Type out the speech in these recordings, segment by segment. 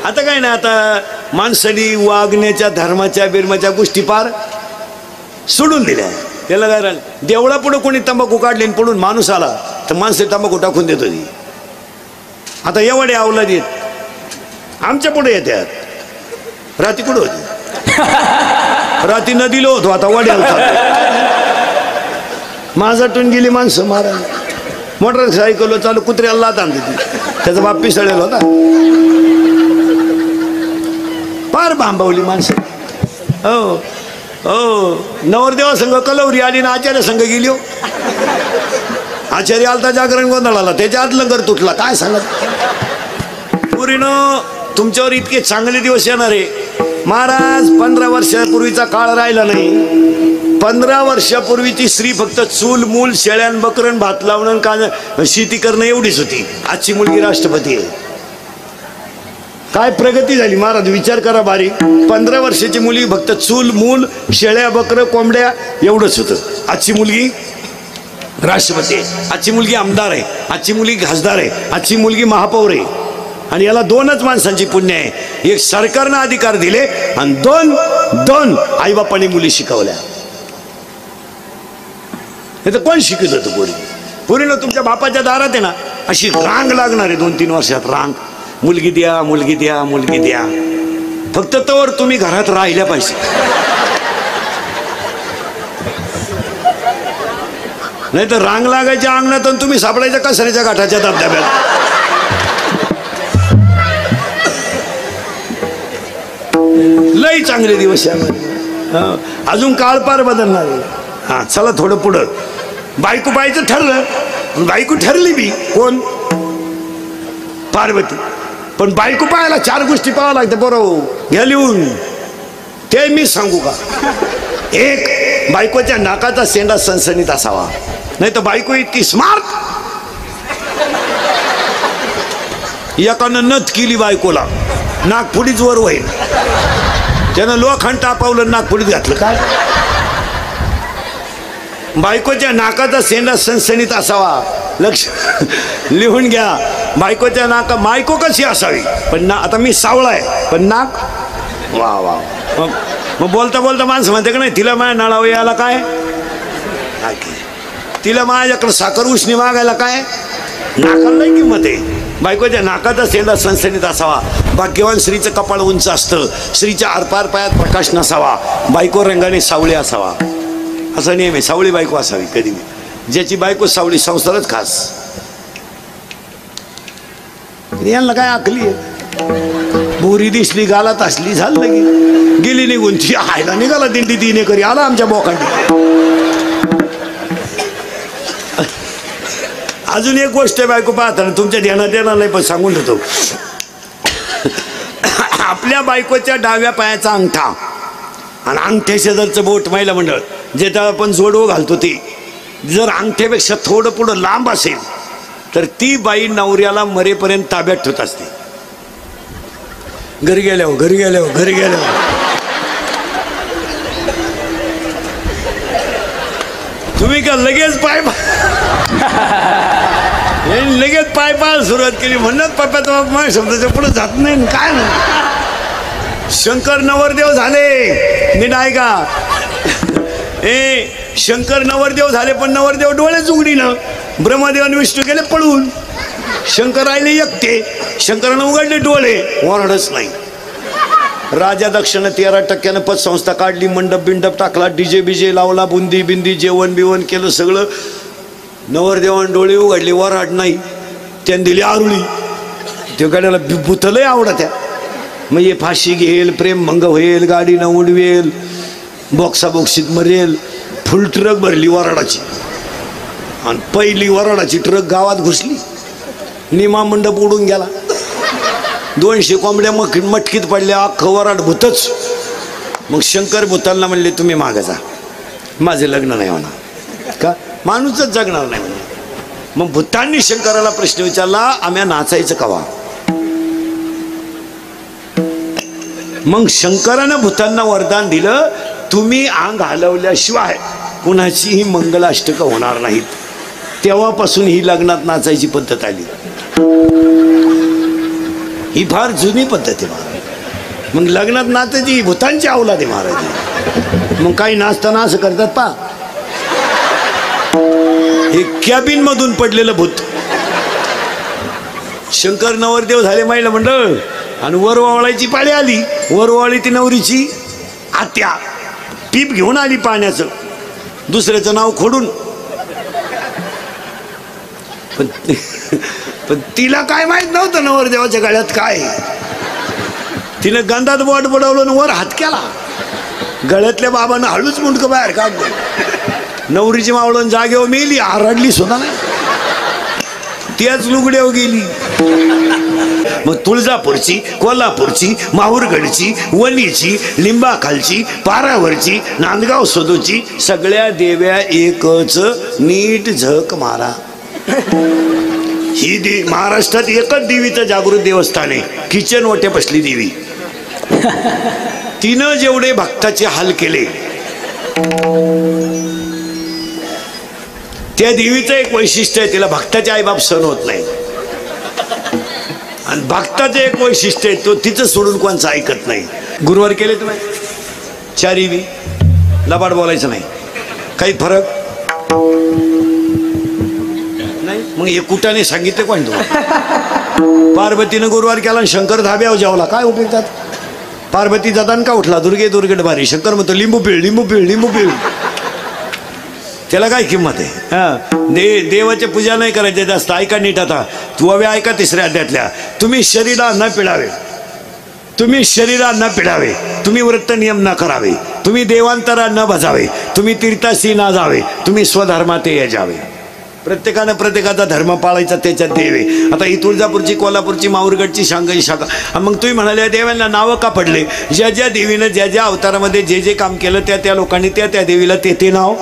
आता काय ना, आता माणसाने वागण्याच्या धर्माच्या बिर्माच्या गोष्टी पार सोडून दिल्या. त्याला काय राहिलं, देवळा पुढे कोणी तंबाखू काढली पडून माणूस आला तर माणसं तंबाखू टाकून देत होती. आता एवढे अवलाद येत आमच्या पुढे येतात. राती कुठं होती? राती नदीला होतो, आता वड्याला माझाटून गेली माणसं मारायला. मोटरसायकल चालू कुत्र्याला लात आणते, त्याचा बाप पिसळलेला होता. फार भांबवली माणसं. हो हो, नवरदेवा संघ कलवरी आली ना आचार्य संघ गेली. हो, आचार्य आलता जागरण गोंधळाला, त्याच्या आत लंगर तुटला. काय सांगत पुरीनं, तुमच्यावर इतके चांगले दिवस येणार आहे महाराज. 15 वर्षापूर्वीचा काळ राहिला नाही. 15 वर्षापूर्वीची स्त्री फक्त चूल मूल शेळ्यान बकरन भात लावणं का शेती करणं एवढीच होती. आजची मुलगी राष्ट्रपती आहे. काय प्रगती झाली महाराज, विचार करा बारीक. 15 वर्षाची मुलगी फक्त चूल मूल शेळ्या बकर कोंबड्या एवढंच होतं. आजची मुलगी राष्ट्रपती आहे. आजची मुलगी आमदार आहे. आजची मुलगी खासदार आहे. आजची मुलगी महापौर आहे. आणि याला 2च माणसांची पुण्य आहे. एक सरकारनं अधिकार दिले आणि दोन आईबापांनी मुली शिकवल्या. हे तर कोण शिकत होतं? पोरी पोरीनं तुमच्या बापाच्या दारात आहे ना अशी रांग लागणार आहे 2-3 वर्षात. रांग, मुलगी द्या मुलगी द्या मुलगी द्या. फक्त तोवर तुम्ही घरात राहिल्या पाहिजे. नाही तर रांग लागायच्या अंगणात आणि तुम्ही सापडायच्या कचऱ्याच्या गाठाच्या धबधब्यात. लई चांगले दिवस यामध्ये. अजून काळ पार बदलणार आहे. हा, चला थोडं पुढं. बायको पाहायचं ठरलं, बायको ठरली बी. कोण? पार्वती. पण बायको पाहायला 4 गोष्टी पाहावं लागतं. बरोबर घ्या लिहून. ते मी सांगू का? 1, बायकोच्या नाकाचा शेंडा सणसणीत असावा. नाही तर बायको इतकी स्मार्ट, एकानं नथ केली बायकोला, नागपुडीच वर होईल. त्यानं लोखंड तापवलं, नागपुडीत घातलं. काय? बायकोच्या नाकाचा शेंडा सणसणीत असावा. लक्ष लिहून घ्या. बायकोच्या नाका, बायको कशी असावी? पण ना, आता मी सावळा आहे पण नाक वा वा. मग बोलता बोलता माणसं म्हणते का नाही, तिला माझ्या नळावं यायला काय, तिला माझ्याकडे साखर उसणी मागायला काय, नाकाला नाही किंमत आहे. बायकोच्या नाकाचा शेंडा सणसणीत असावा. भाग्यवान स्त्रीचं कपाळ उंच असतं. स्त्रीच्या आरपार पायात प्रकाश नसावा. बायको रंगाने सावळी असावा. असा नियम आहे. सावळी बायको असावी कधी. ज्याची बायको सावळी संसारच खास. यांना काय आकली आहे? बोरी दिसली गालात असली झालं लगी गेली निघून. ती आयला निघाला दिंडी 3 एकरी आला आमच्या बोकांडी. अजून एक गोष्ट आहे बायको पाहताना तुमच्या ध्यानात येणार नाही पण सांगून देतो. आपल्या बायकोच्या डाव्या पायाचा अंगठा आणि अंगठ्या शेजारचं बोट, महिला मंडळ ज्याच्या आपण जोडवं घालतो ते, जर अंगठ्यापेक्षा थोडं पुढं लांब असेल तर ती बाई नवऱ्याला मरेपर्यंत ताब्यात ठेवत असते. घरी गेल्यावर घरी गेल्यावर घरी गेल्यावर तुम्ही का लगेच पाय लगेच पाय पाय सुरुवात केली. म्हणत पप्पाचा बाप माझ्या शब्दाच्या पुढे जात नाही. काय नाही, शंकर नवरदेव झाले. नीट आहे का? शंकर नवरदेव झाले पण नवरदेव डोळेच उघडी ना. ब्रह्मदेव आणि विष्णू गेले पळून. शंकर राहिले एकटे. शंकरानं उघडले डोळे, ओरडच नाही. राजा दक्षिण 13% पतसंस्था काढली. मंडप बिंडप टाकला. डीजे बिजे लावला. बुंदी बिंदी जेवण बिवण केलं सगळं. नवरदेवान डोळे उघडले, वराड नाही. त्याने दिली आरुळी. ते गाड्याला भूतलंय आवडत्या. मग हे फाशी घेईल, प्रेम भंग होईल, गाडीनं उडवेल, बॉक्साबॉक्सीत मरेल. फुल ट्रक भरली वराडाची. आणि पहिली वराडाची ट्रक गावात घुसली. निमा मंडप उडून गेला. 200 कोंबड्या मटकीत पडल्या. अख्खं वराड भूतच. मग शंकर भूतांना म्हणले तुम्ही मागं जा, माझे लग्न नाही होणार. का? माणूसच जगणार नाही म्हणजे. मग भूतांनी शंकराला प्रश्न विचारला, आम्ही नाचायचं कवा? मग शंकरानं भूतांना वरदान दिलं, तुम्ही अंग हलवल्याशिवाय कुणाचीही मंगलाष्टक होणार नाहीत. तेव्हापासून ही लग्नात नाचायची पद्धत आली. ही फार जुनी पद्धत आहे महाराज. मग लग्नात नाचायची भूतांची अवलाद आहे महाराज. मग काही नाचताना असं करतात पा, हे कॅबिन मधून पडलेलं भूत. शंकर नवरदेव झाले महिला मंडळ आणि वरवावळायची पाळी आली. वरवावळी ती नवरीची आत्या टीप घेऊन आली पाण्याचं, दुसऱ्याचं नाव खोडून. पण तिला काय माहित नव्हतं नवरदेवाच्या गळ्यात काय. तिनं गंधात बोट बुडवलं आणि वर हात केला. गळ्यातल्या बाबांना हळूच मुंडकं बाहेर काढलं. नवरीची मावळून जागेवर मेली, आरडली सुद्धा नाही, त्याच लुगड्यावर गेली. मग तुळजापूरची, कोल्हापूरची, माहूरगडची, वणीची, लिंबाखालची, पारावरची, नांदगाव सदूची सगळ्या देव्या एकच, नीट झक मारा. ही महाराष्ट्रात एकच देवीचं जागृत देवस्थान आहे, किचन वाट्या बसली देवी. तिनं जेवढे भक्ताचे हाल केले, त्या देवीचं एक वैशिष्ट्य आहे, तिला भक्ताचे आईबाप सण होत नाही. आणि भक्ताचं एक वैशिष्ट्य आहे, तो तिचं सोडून कोणचं ऐकत नाही. गुरुवार केले तुम्ही चारीवी, लबाड बोलायचं नाही, काही फरक नाही. मग हे कुठाने सांगितलं कोण तुम्हाला? पार्वतीनं गुरुवार केला आणि शंकर धाब्यावर जेवला, काय उपयोगात? पार्वती जाताना का उठला, दुर्गे दुर्गट भारी. शंकर म्हणतो लिंबू पिळ, लिंबू पिळ, लिंबू पिळ. त्याला काय किंमत आहे? हा, देवाची पूजा नाही करायची जास्त. ऐका नीट आता, तू हवे ऐका तिसऱ्या अध्यायातल्या. तुम्ही शरीरा न पिळावे, तुम्ही शरीरा न पिळावे, तुम्ही व्रत नियम न करावे, तुम्ही देवांतरा न भजावे, तुम्ही तीर्थाशी न जावे, तुम्ही स्वधर्मात यावे. प्रत्येकानं प्रत्येकाचा धर्म पाळायचा, त्याच्यात देवे. आता ही तुळजापूरची, कोल्हापूरची, माहूरगडची शांघाई शाखा. मग तुम्ही म्हणाले देवांना नावं का पडले? ज्या ज्या देवीनं ज्या ज्या अवतारामध्ये जे जे काम केलं त्या त्या लोकांनी त्या त्या देवीला ते नाव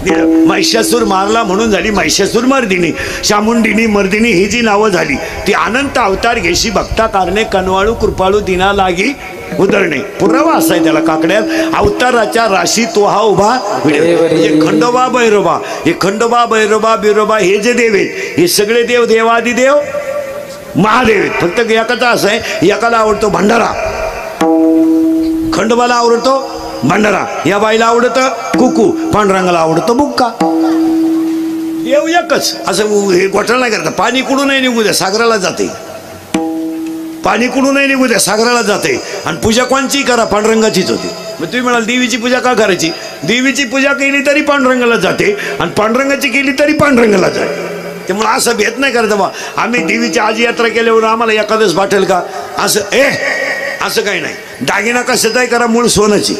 दिलं. महिषासूर मारला म्हणून झाली महिषासूर मर्दिनी, चामुंडिनी, मर्दिनी ही जी नावं झाली ती अनंत अवतार घेशी भक्ता कारणे, कनवाळू कृपाळू दिना लागी उदरणे. पुरावा असाय त्याला काकड्यात. अवताराच्या राशी तो हा उभा. म्हणजे खंडोबा भैरोबा, हे खंडोबा भैरोबा बिरोबा हे जे देव आहेत, हे सगळे देव देवादिदेव महादेव आहेत. फक्त एकाचा असं आहे, एकाला आवडतो भंडारा, खंडोबाला आवडतो भंडारा, या बाईला आवडतं कुकू, पांडुरंगाला आवडतं बुक्का. देव एकच. असं हे घोटाळा नाही करता. पाणी कुठून नाही निघू द्या, सागराला जाते. पाणी कुठून नाही निघू द्या, सागराला जाते. आणि पूजा कोणची करा, पांडुरंगाचीच होती. मग तुम्ही म्हणाल देवीची पूजा का करायची? देवीची पूजा केली तरी पांडुरंगाला जाते आणि पांडुरंगाची केली तरी पांडुरंगाला जाते. त्यामुळे असं भेद नाही करत बा आम्ही देवीची आज यात्रा केल्यावर आम्हाला एखादच वाटेल का, असं असं काही नाही. दागिना कशाचाही करा, मूळ सोन्याची.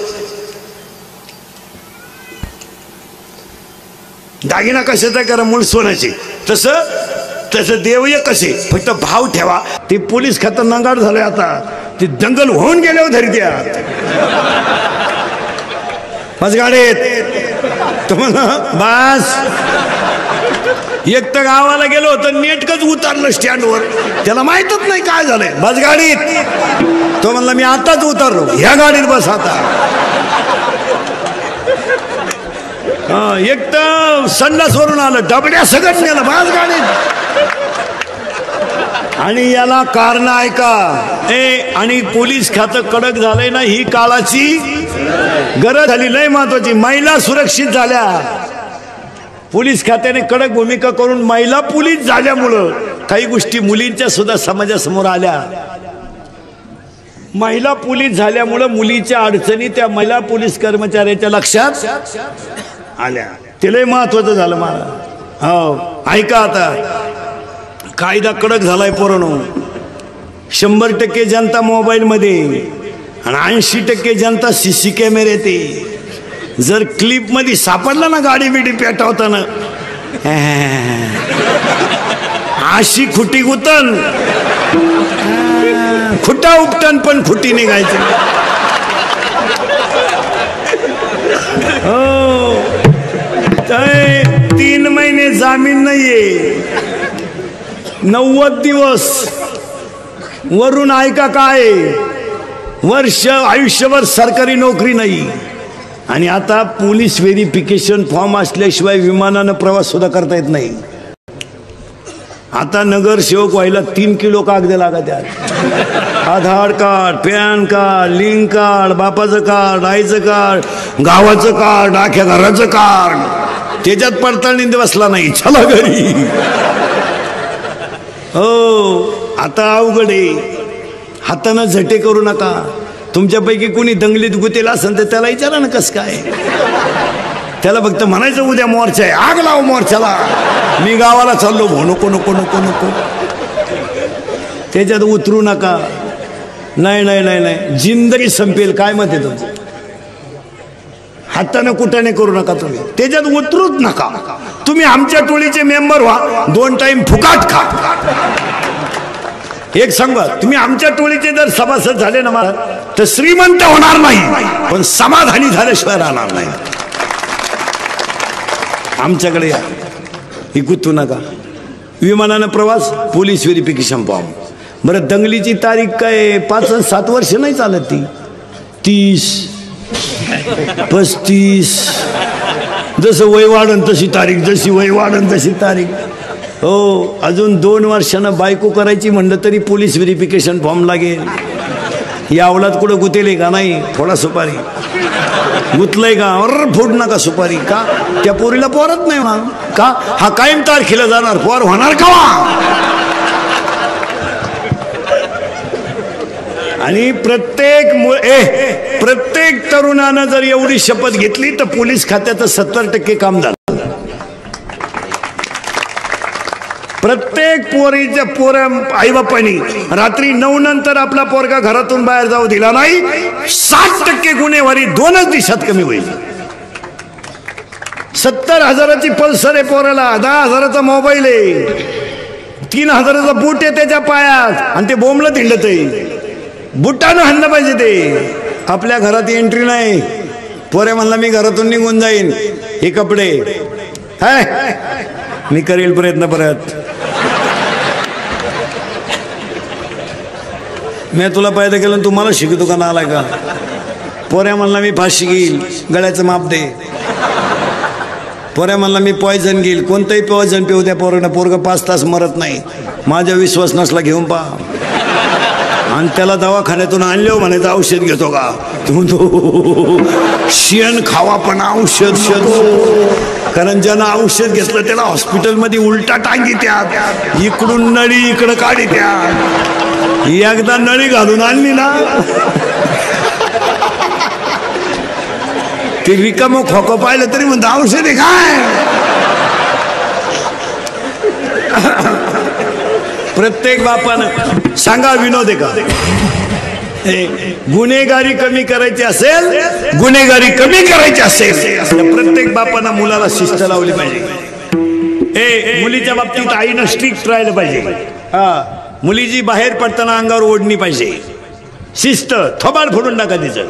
दागिना कशाचा करा, मूळ सोन्याची. तसं देव कसे, फक्त भाव ठेवा. ते पोलीस खातं नांगाड झालंय आता, ते दंगल होऊन गेल्यावर धरत्या बस गाडीत तुम्हाला. बस एक तर गावाला गेलो होतं, नेटकच उतरलं स्टँडवर, त्याला माहीतच नाही काय झालंय. बस गाडीत. तो म्हणला मी आताच उतरलो, ह्या गाडीत बस आता. एक तर संडास वरून आलं, डबड्या सगळं गेलं, बस गाडीत. आणि याला कारण ऐका, आणि पोलीस खातं कडक झालंय ना, ही काळाची गरज झाली. लय महत्वाची, महिला सुरक्षित झाल्या. पोलीस खात्याने कडक भूमिका करून महिला पोलीस झाल्यामुळं काही गोष्टी मुलींच्या सुद्धा समाजासमोर आल्या. महिला पोलीस झाल्यामुळं मुलीच्या अडचणी त्या महिला पोलीस कर्मचाऱ्याच्या लक्षात आल्या. ते लय महत्वाचं झालं मला. हो ऐका आता, कायदा कडक झालाय पोरांनो. 100% जनता मोबाईलमध्ये आणि 80% जनता CC कॅमेऱ्यात आहे. जर क्लिप मध्ये सापडला ना गाडी बिडी पेटवताना, अशी खुटी गुतन, खुटा उपटन पण खुटी निघायची. हो 3 महिने जामीन नाहीये, 90 दिवस वरून ऐका काय, वर्ष आयुष्यभर सरकारी नोकरी नाही, आणि आता पोलीस व्हेरिफिकेशन फॉर्म असल्याशिवाय विमानानं प्रवास सुद्धा करता येत नाही. आता नगरसेवक व्हायला 3 किलो कागद लागत आहेत. Aadhaar card, PAN card, link card, बापाचं कार्ड, आईचं कार्ड, गावाचं कार्ड, अख्ख्या घराचं कार्ड. त्याच्यात पडताळणी बसला नाही, चला घरी. हो आता अवघड आहे. हातानं झटे करू नका. तुमच्यापैकी कोणी दंगलीत गुतेला असेल तर त्याला विचारा ना कसं काय. त्याला फक्त म्हणायचं उद्या मोर्चा आहे, आग लाव मोर्चाला. मी गावाला चाललो भो, नको नको नको नको. त्याच्यात उतरू नका. नाही नाही नाही नाही, जिंदगी संपेल. काय मत आहे तुमचं? हाताने कुटाने करू नका तुम्ही, त्याच्यात उतरूच नका. तुम्ही आमच्या टोळीचे मेंबर व्हा, 2 टाइम फुकाट खा. एक सांगा, तुम्ही आमच्या टोळीचे जर सभासद झाले ना मला, तर श्रीमंत होणार नाही, पण समाधानी झाल्याशिवाय राहणार नाही. आमच्याकडे या, इकुतू नका. विमानानं प्रवास, पोलीस व्हेरिफिकेशन फॉर्म. बरं दंगलीची तारीख काय 5 आणि 7 वर्ष नाही चालत, ती 30 35. जसं वय वाढन तशी तारीख, जशी वय वाढन तशी तारीख. हो अजून 2 वर्षानं बायको करायची म्हणलं तरी पोलीस व्हेरिफिकेशन फॉर्म लागेल. या अवलाद कुठं गुतेले का नाही? थोडा सुपारी गुतलंय का? फुट नका सुपारी. का त्या पोरीला पोरत नाही मग का? हा कायम तारखेला जाणार, पोर होणार का? आणि प्रत्येक तरुणानं जर एवढी शपथ घेतली तर पोलीस खात्याचं 70% काम झालं. प्रत्येक पोरीच्या आईबापांनी रात्री 9 नंतर आपला पोरगा घरातून बाहेर जाऊ दिला नाही, 60% गुन्हेगारी 2च दिवसात कमी होईल. 70,000ची पल्सर आहे पोराला, 10,000चा मोबाईल आहे, 3,000चा बूट आहे त्याच्या पायात, आणि ते बोंबलं हिंडत आहे. बुटानं हाणलं पाहिजे ते. आपल्या घरात एंट्री नाही. पोरे म्हणला मी घरातून निघून जाईन, हे कपडे हाय, मी करेल प्रयत्न परत. मी तुला पैदा केलं, तू मला शिकतो का नाला का? पोऱ्या म्हणला मी फाशी घेईल, गळ्याचं माप दे. पोऱ्या म्हणला मी पॉयझन घेईल, कोणतंही पॉयझन पिऊ द्या पोरानं, पोरगं 5 तास मरत नाही. माझा विश्वास नसला घेऊन पहा. आणि त्याला दवाखान्यातून आणले हो म्हणायचं औषध घेतो का? शेण खावा पण औषध. कारण ज्यानं औषध घेतलं त्याला हॉस्पिटलमध्ये उलटा टांगी त्यात, इकडून नळी इकडं काढी त्यात. एकदा नळी घालून आणली ना, ते रिकामं खोकं पाहिलं तरी म्हणतं औषध आहे काय. प्रत्येक बापानं सांगा, विनोद आहे का? गुन्हेगारी कमी करायची असेल, गुन्हेगारी कमी करायची असेल, प्रत्येक बापानं मुलाला शिस्त लावली पाहिजे. मुलीच्या बाबतीत आईनं स्ट्रिक्ट राहिलं पाहिजे. मुलीची बाहेर पडताना अंगावर ओढणी पाहिजे, शिस्त. थोबाड फोडून टाका तिचं.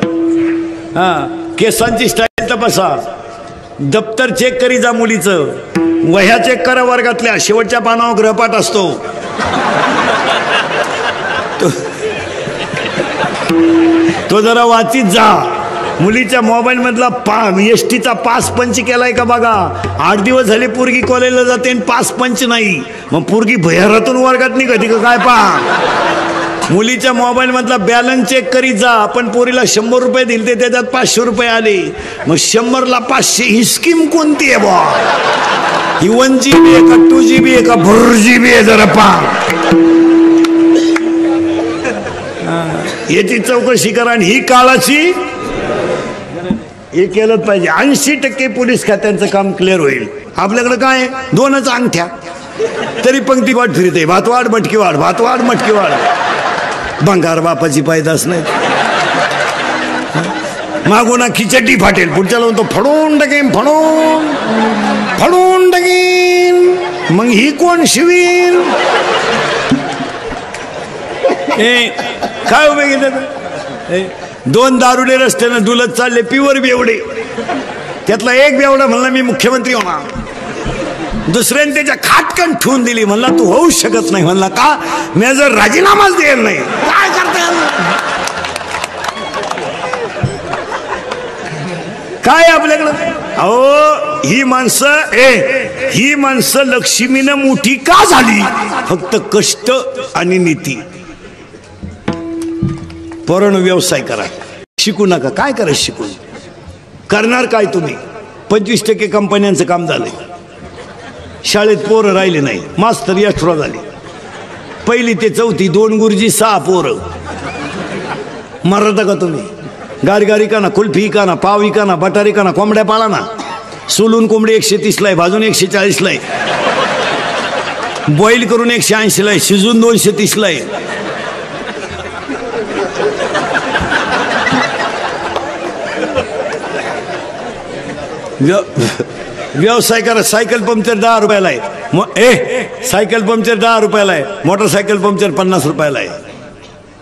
केसांची स्टाईल तपासा, दप्तर चेक करी जा मुलीचं, वह्या चेक करा वर्गातल्या, शेवटच्या पानावर गृहपाठ असतो. तो जरा वाचित जा. मुलीच्या मोबाईल मधला एसटीचा पास पंच केलाय का बघा. 8 दिवस झाले पोरगी कॉलेजला जाते आणि पास पंच नाही, मग पोरगी भैरातून वर्गात निघते का काय? पहा मुलीच्या मोबाईल मधला बॅलन्स चेक करीत जा. आपण पोरीला 100 रुपये दिले, त्याच्यात 500 रुपये आले, मग 100ला 500. ही स्कीम कोणती आहे बा? ही 1 GB आहे का 2 GB आहे का 4 GB आहे? जरा पहा, याची चौकशी करा. आणि ही काळाची हे केलंच पाहिजे. 80% पोलीस खात्यांचं काम क्लिअर होईल. आपल्याकडे काय 2च अंगठ्या, तरी पंक्ती वाट फिरते, भातवाड मटकी वाढ, भातवाड मटकी वाढ. भंगार बापाची पायदास नाही. मागून खिचडी फाटेल, पुढच्या लावून तो फडून टाकेन, फडून टाकेन. मग ही कोण शिवीन? काय उभे गेले? 2 दारुडे रस्त्यानं डुलत चालले, प्युअर बेवडे. त्यातला एक बेवडा म्हणला मी मुख्यमंत्री होणार. दुसऱ्याने त्याच्या खाटकन ठेवून दिली, म्हणला तू होऊ शकत नाही. म्हणला का? मी जर राजीनामाच द्यायला नाही. काय करता काय आपल्याकडं? अहो ही माणसं लक्ष्मीनं मोठी का झाली? फक्त कष्ट आणि नीती. पोरांनो व्यवसाय करा, शिकू नका. काय करा शिकून? करणार काय तुम्ही? 25% कंपन्यांचं काम झालंय. शाळेत पोरं राहिले नाही, मास्तर एक्स्ट्रा झाले. 1ली ते 4थी 2 गुरुजी 6 पोरं. मरता का तुम्ही? गारगारी का ना, कुल्फी का ना, पावी का ना, बटारी का ना, कोंबड्या पाळा ना. सोलून कोंबडी 130 ला आहे, भाजून 140 ला आहे, बॉईल करून 180 ला आहे, शिजून 230 ला आहे. व्यवसाय करा. सायकल पंक्चर 10 रुपयाला आहे. सायकल पंक्चर 10 रुपयाला आहे, मोटरसायकल पंक्चर 50 रुपयाला आहे.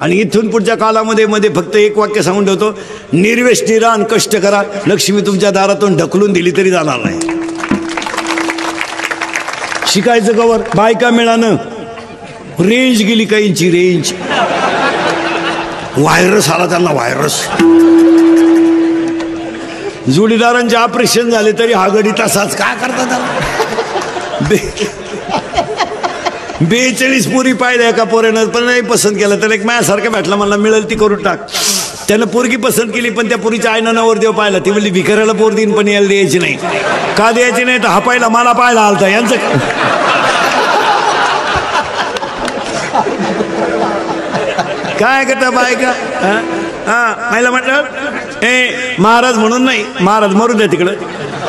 आणि इथून पुढच्या कालामध्ये फक्त एक वाक्य सांगून ठेवतो, निर्व्यसनी राहा आणि कष्ट करा. लक्ष्मी तुमच्या दारातून ढकलून दिली तरी जाणार नाही. शिकायचं कवर? बायका मिळानं रेंज गेली, काहींची रेंज. व्हायरस आला त्यांना, व्हायरस. जोडीदारांचे ऑपरेशन झाले तरी हा गडी तसाच. काय करतात? 42 पोरी पाहिल्या एका पोऱ्यानं, पण नाही पसंत केलं. तर एक माझ्यासारखं भेटला, मला मिळेल ती करून टाक. त्यानं पोरगी पसंत केली, पण त्या पोरीच्या आईनं नवरदेव पाहिला. ती म्हणली भिकाऱ्याला पोर देईन पण यायला द्यायची नाही. का द्यायची नाही? तर हा पाहिला, मला पाहिला आलता. यांचं काय करता बायका? महिला म्हटलं महाराज म्हणून नाही, महाराज मरू द्या तिकडं.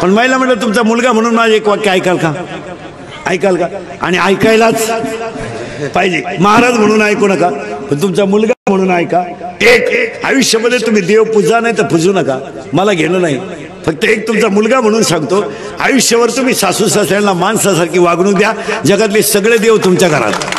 पण महिला म्हटलं तुमचा मुलगा म्हणून माझं एक वाक्य ऐकाल का? आणि ऐकायलाच पाहिजे. महाराज म्हणून ऐकू नका, पण तुमचा मुलगा म्हणून ऐका. एक आयुष्यामध्ये तुम्ही देव पूजा नाही तर पूजू नका, मला घेणं नाही. फक्त एक तुमचा मुलगा म्हणून सांगतो, आयुष्यावर तुम्ही सासू सासऱ्यांना माणसासारखी वागणूक द्या. जगातले सगळे देव तुमच्या घरात.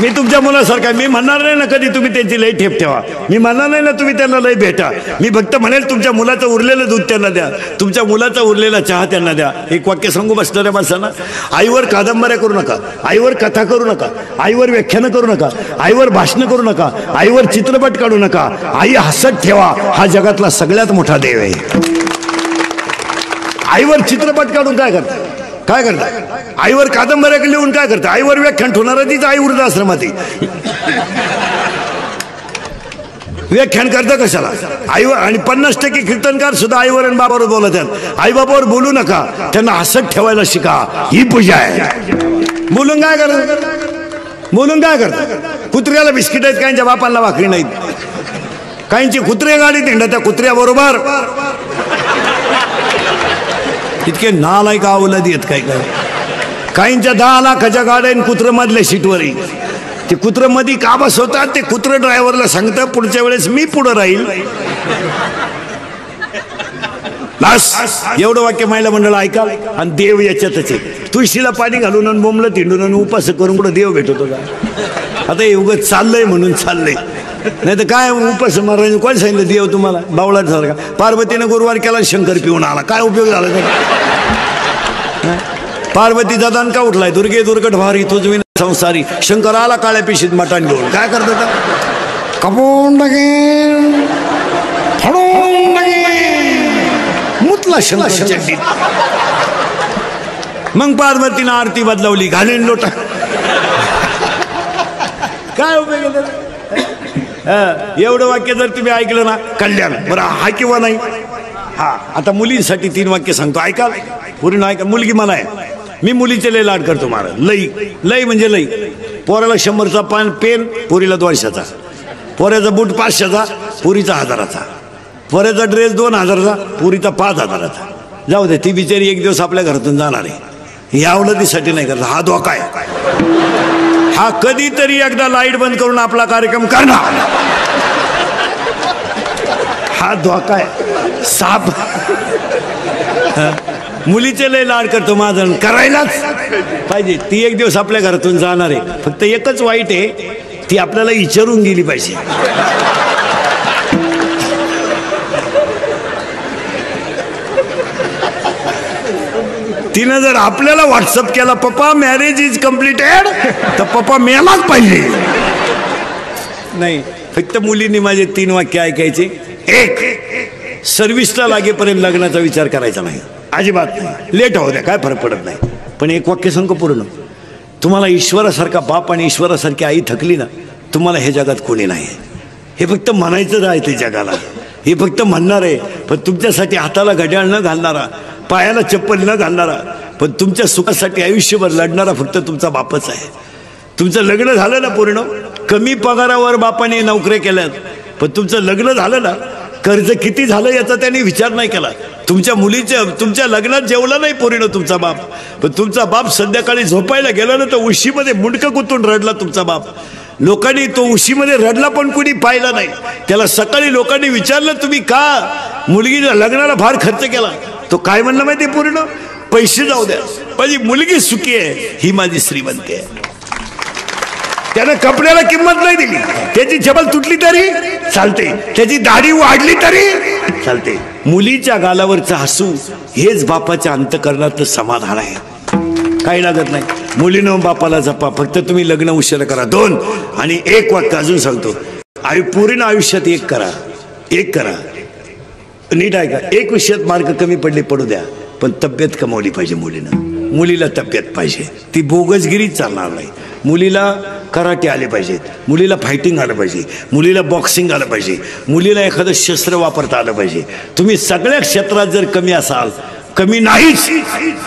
मी तुमच्या मुलासारखा, मी म्हणणार नाही ना कधी तुम्ही त्यांची लई ठेप ठेवा. मी म्हणणार नाही ना तुम्ही त्यांना लई भेटा. मी फक्त म्हणेल तुमच्या मुलाचं उरलेलं दूध त्यांना द्या, तुमच्या मुलाचा उरलेला चहा त्यांना द्या. एक वाक्य सांगू बसणाऱ्या माणसांना, आईवर कादंबऱ्या करू नका, आईवर कथा करू नका, आईवर व्याख्यानं करू नका, आईवर भाषणं करू नका, आईवर चित्रपट काढू नका. आई हसत ठेवा, हा जगातला सगळ्यात मोठा देव आहे. आईवर चित्रपट काढून काय करता? आईवर कादंबऱ्या लिहून काय करता? आईवर व्याख्यान ठेवणारा तीच आई वृद्धाश्रमात व्याख्यान करता कशाला? आईवर. आणि 50% कीर्तनकार सुद्धा आईवर आणि बाबावर बोलतात. आई बाबावर बोलू नका, त्यांना हसत ठेवायला शिका. ही पूजा आहे. बोलून काय करता? कुत्र्याला बिस्किट आहेत, काहींच्या बापांना भाकरी नाहीत. काहींची कुत्रे गाडीत हिंडा, त्या कुत्र्या बरोबर. इतके नालायक अवलादी आहेत काय. काहींच्या 10 लाखाच्या गाड्या कुत्र मधल्या सीटवर. ते कुत्र मध्ये का बसवतात? ते कुत्र ड्रायव्हरला सांगतं पुढच्या वेळेस मी पुढे राहील. एवढं वाक्य महिला मंडळ ऐका. आणि देव याच्यातच आहे. तुळशीला पाणी घालून आणि बोंबलं तिंडून आणि उपास करून कुठं देव भेटतो का? आता हे उगाच चाललंय म्हणून चाललंय, नाही तर काय उपास मारायचं? कोण सांगितलं देव तुम्हाला? बावळात झाला का? पार्वतीनं गुरुवार केला, शंकर पिऊन आला, काय उपयोग झाला? पार्वतीचा दान का उठलाय? दुर्गे दुर्गट भारी तुझ विना संसारी. शंकर आला काळ्या पिशीत मटण घेऊन. काय करतात? कपून मुतला शंकर. मग पार्वतीनं आरती बदलवली, घालीन लोटा. काय उपयोग? एवढं वाक्य जर तुम्ही ऐकलं ना, कल्याण. बरं हा किंवा नाही? हा. आता मुलींसाठी 3 वाक्य सांगतो, ऐका. पूर्ण ऐका. मुलगी मला आहे, मी मुलीचे लय लाड करतो. मला लई म्हणजे लई. पोराला 100चा पेन, पोरीला 200चा. पोऱ्याचा बूट 500चा, पोरीचा 1000चा. पोऱ्याचा ड्रेस 2000चा, पोरीचा 5000चा. जाऊ दे, ती बिचारी एक दिवस आपल्या घरातून जाणार आहे. यावलं तीसाठी नाही करत. हा धोका आहे. हा कधीतरी एकदा लाईट बंद करून आपला कार्यक्रम करणार. हा धोका आहे. साप. मुलीचे लय लाड करतो माझा, करायलाच पाहिजे. ती एक दिवस आपल्या घरातून जाणार आहे. फक्त एकच वाईट आहे, ती आपल्याला विचारून गेली पाहिजे. तिनं जर आपल्याला व्हॉट्सअप केला, पप्पा मॅरेज इज कम्प्लिटेड, तर पप्पा मेलाच पाहिजे. नाही, फक्त मुलींनी माझे 3 वाक्य ऐकायचे. एक, सर्व्हिसला लागेपर्यंत लग्नाचा विचार करायचा नाही, अजिबात नाही. लेट होऊ द्या, काय फरक पडत नाही. पण एक वाक्य सांगतो पूर्ण, तुम्हाला ईश्वरासारखा बाप आणि ईश्वरासारखी आई थकली ना, तुम्हाला हे जगात कोणी नाही. हे फक्त म्हणायचं राहते जगाला, हे फक्त म्हणणार आहे. पण तुमच्यासाठी हाताला घड्याळ न घालणारा, पायाला चप्पल न घालणारा, पण तुमच्या सुखासाठी आयुष्यभर लढणारा फक्त तुमचा बापच आहे. तुमचं लग्न झालं ना पूर्ण, कमी पगारावर बापाने नोकऱ्या केल्यात, पण तुमचं लग्न झालं ना, कर्ज किती झालं याचा त्यांनी विचार नाही केला. तुमच्या मुलीच्या तुमच्या लग्नात जेवला नाही पूर्ण तुमचा बाप, पण तुमचा बाप संध्याकाळी झोपायला गेला ना तर उशीमध्ये मुंडकं कुतून रडला तुमचा बाप. लोकांनी तो उशीमध्ये रडला पण कुणी पाहिला नाही. त्याला सकाळी लोकांनी विचारलं तुम्ही का मुलगीच्या लग्नाला फार खर्च केला, तो काय म्हणला माहिती पूर्ण, पैसे जाऊ द्या, माझी मुलगी सुखी आहे, ही माझी श्रीमंती आहे. त्यानं कपड्याला किंमत नाही दिली, त्याची चपल तुटली तरी चालते, त्याची दाढी वाढली तरी चालते. मुलीच्या गालावरचं हसू हेच बापाच्या अंतःकरणातलं समाधान आहे, काही लागत नाही. मुलीनं बापाला जपा, फक्त तुम्ही लग्न उशीर करा. 2 आणि 1 वाक्य अजून सांगतो, पूर्ण आयुष्यात एक करा, नीट आहे का. 1 विषयात मार्क कमी पडले पडू द्या, पण तब्येत कमावली पाहिजे मुलीनं. मुलीला तब्येत पाहिजे, ती बोगसगिरी चालणार नाही. मुलीला कराटे आले पाहिजेत, मुलीला फायटिंग आलं पाहिजे, मुलीला बॉक्सिंग आलं पाहिजे, मुलीला एखादं शस्त्र वापरता आलं पाहिजे. तुम्ही सगळ्या क्षेत्रात जर कमी असाल, कमी नाहीच,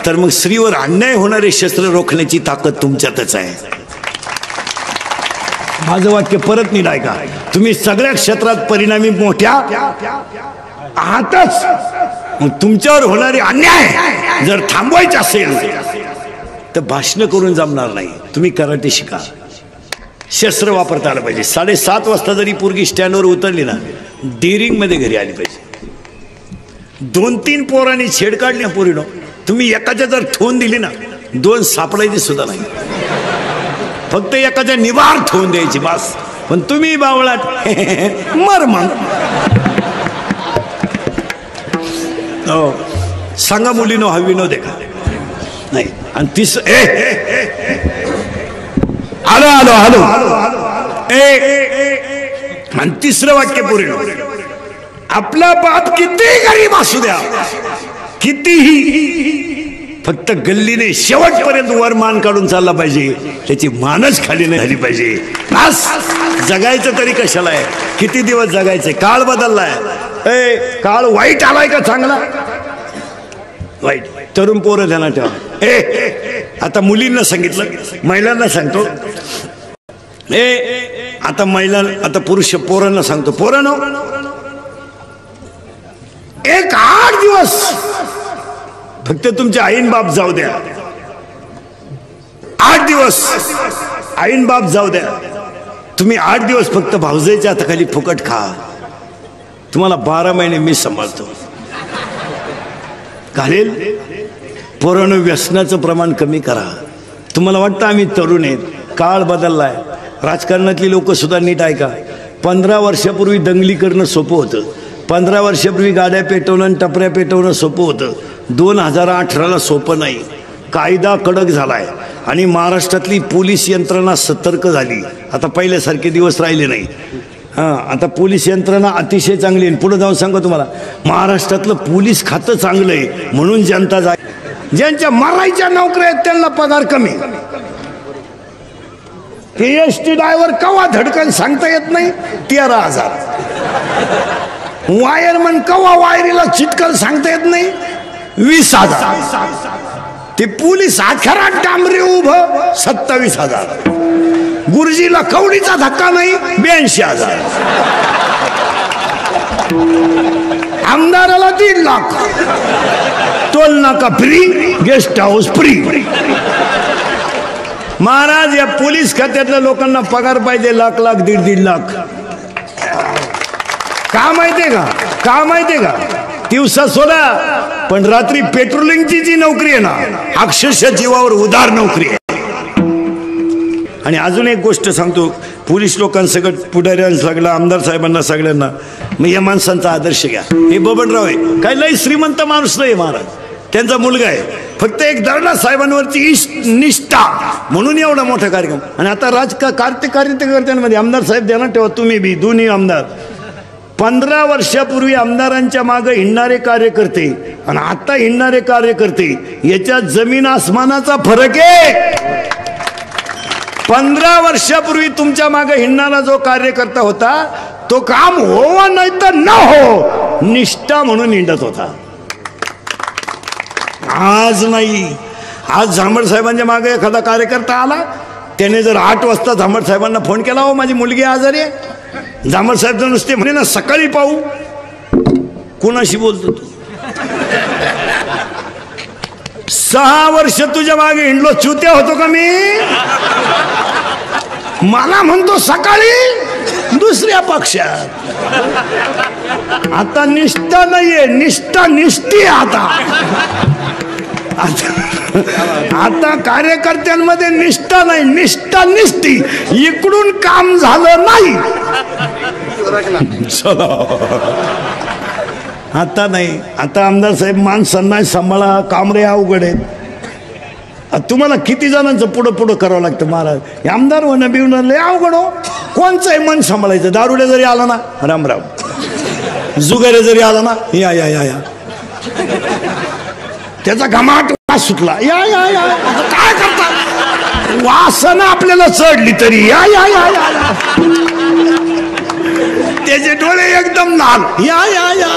तर मग स्त्रीवर अन्याय होणारे शस्त्र रोखण्याची ताकद तुमच्यातच आहे. माझं वाक्य परत नीट ऐका, तुम्ही सगळ्या क्षेत्रात परिणामी मोठ्या आहातच. मग तुमच्यावर होणारे अन्याय जर थांबवायचे असेल तर भाषण करून जमणार नाही. तुम्ही कराटे शिका, शस्त्र वापरता आलं पाहिजे. 7:30 वाजता जरी पोरगी स्टँडवर उतरली ना, डेअरिंग मध्ये घरी आली पाहिजे. 2-3 पोरांनी छेड काढली ना पोरीनो, तुम्ही एकाच्या जर ठेवून दिली ना, 2 सापडायची सुद्धा नाही, फक्त एकाच्या निवार ठेवून द्यायची बस. पण तुम्ही बावळाट मर मग. हो सांगा मुलीनो, हा विनोद आहे का नाही. आणि हॅलो आणि तिसरं वाक्य पूर्ण, आपला बाप किती गरीब असू द्या, कितीही, फक्त गल्लीने शेवटपर्यंत वर मान काढून चालला पाहिजे, त्याची मानच खाली नाही झाली पाहिजे. बस जगायचं तरी कशाला आहे, किती दिवस जगायचे, काळ बदललाय. काळ वाईट आलाय का चांगला, वाईट. तरुण पोरं ध्यानात ठेवा. आता मुलींना सांगितलं, महिलांना सांगतो. आता आता पुरुष पोरांना सांगतो, पोरांनो, एक 8 दिवस फक्त तुमचे आईन बाप जाऊ द्या. 8 दिवस आईन बाप जाऊ द्या. तुम्ही 8 दिवस फक्त भाऊजाईच्या हाताखाली फुकट खा. तुम्हाला 12 महिने मी सांभाळतो. घालेल. पोरांनो, व्यसनाचं प्रमाण कमी करा. तुम्हाला वाटतं आम्ही तरुण आहेत, काळ बदललाय. राजकारणातली लोक सुद्धा नीट ऐका. 15 वर्षापूर्वी दंगली करणं सोपं होतं, 15 वर्षापूर्वी गाड्या पेटवणं आणि टपऱ्या पेटवणं सोपं होतं. 2018ला सोपं नाही. कायदा कडक झालाय आणि महाराष्ट्रातली पोलीस यंत्रणा सतर्क झाली. आता पहिल्यासारखे दिवस राहिले नाही. आता पोलीस यंत्रणा अतिशय चांगली आहे. पुढे जाऊन सांगतो तुम्हाला, महाराष्ट्रातलं पोलीस खातं चांगलं आहे म्हणून जनता जाय. ज्यांच्या मरायच्या नोकऱ्या आहेत त्यांना पगार कमी. PhD ड्रायव्हर कवा धडकन सांगता येत नाही, 13,000. वायरमन कवा वायरीला चिटकन सांगता येत नाही, 20,000. ते पोलीस आखरात डांबरे उभं 27,000. गुरुजीला कवडीचा धक्का नाही, 82,000. आमदाराला 1.5 लाख. टोल नाका free, guest house free. Maharaj, या पोलीस खात्यातल्या लोकांना पगार पाहिजे लाख लाख, 1.5 लाख. का माहितीये का, का माहितीये का, दिवसा सोडा, पण रात्री पेट्रोलिंगची जी नोकरी आहे ना, अक्षरशः जीवावर उदार नोकरी आहे. आणि अजून एक गोष्ट सांगतो, पोलीस लोकांसकट, पुढाऱ्यांना सगळं, आमदार साहेबांना सगळ्यांना, मग या माणसांचा आदर्श घ्या. हे बबनराव आहे, काय लई श्रीमंत माणूस नाही महाराज, त्यांचा मुलगा आहे, फक्त एक दर्डा साहेबांवरची निष्ठा म्हणून एवढा मोठा कार्यक्रम. आणि आता कार्यकर्त्यांमध्ये आमदार साहेब ध्यानात ठेवा, तुम्ही बी दोन्ही आमदार, 15 वर्षापूर्वी आमदारांच्या मागे हिंडणारे कार्यकर्ते आणि आता हिंडणारे कार्यकर्ते याच्यात जमीन आसमानाचा फरक आहे. 15 वर्षापूर्वी तुमच्या मागे हिंडणारा जो कार्यकर्ता होता तो काम हो नाही तर न हो निष्ठा म्हणून हिंडत होता. आज नाही. आज झांबड साहेबांच्या मागे एखादा कार्यकर्ता आला, त्याने जर 8 वाजता झांबड साहेबांना फोन केला, हो माझी मुलगी आजारी आहे, झांबड साहेब नुसते म्हणे ना सकाळी पाहू. कोणाशी बोलतो तू? 6 वर्ष तुझ्या मागे हिंडलो, चुत्या होतो का मी? मला म्हणतो सकाळी दुसऱ्या पक्षात. आता निष्ठा नाहीये, निष्ठा निष्ठी आता. आता कार्यकर्त्यांमध्ये निष्ठा नाही, निष्ठा निष्ठी. इकडून काम झालं नाही आता नाही. आता आमदार साहेब माणसांना सांभाळा, कामरे अवघड आहेत. तुम्हाला किती जणांचं पुढं पुढं करावं लागतं महाराज. आमदार होणं बिवणं लय अवघड हो. कोणचंही मन सांभाळायचं. दारुडे जरी आला ना राम राम, जुगारे जरी आला ना या या या या, त्याचा घमाट वास सुटला या या या. काय करता, वासना आपल्याला चढली तरी या या या या, त्याचे डोळे एकदम लाल या या या.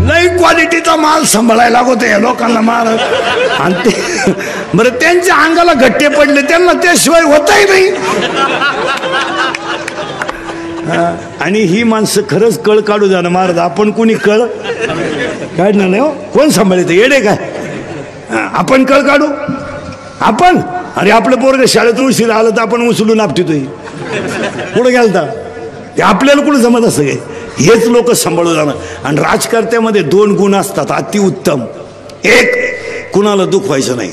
लई क्वालिटीचा माल सांभाळायला लागतो या लोकांना महाराज. आणि ते बरं त्यांच्या अंगाला गट्टे पडले, त्यांना त्याशिवाय होतही नाही. आणि ही माणसं खरंच कळ काढू द्या ना महाराज. आपण कोणी कळ काढणार नाही हो. कोण सांभाळायचं, येडे काय? आपण कळ काढू आपण? अरे आपलं पोरग शाळेत उशीर आलं तर आपण उचलून आपटितोय. कुठं गेलता ते आपल्याला कुठं जमत असं काय? हेच लोक सांभाळू जाणार. आणि राजकारत्यामध्ये 2 गुण असतात अतिउत्तम. एक, कुणाला दुःख व्हायचं नाही.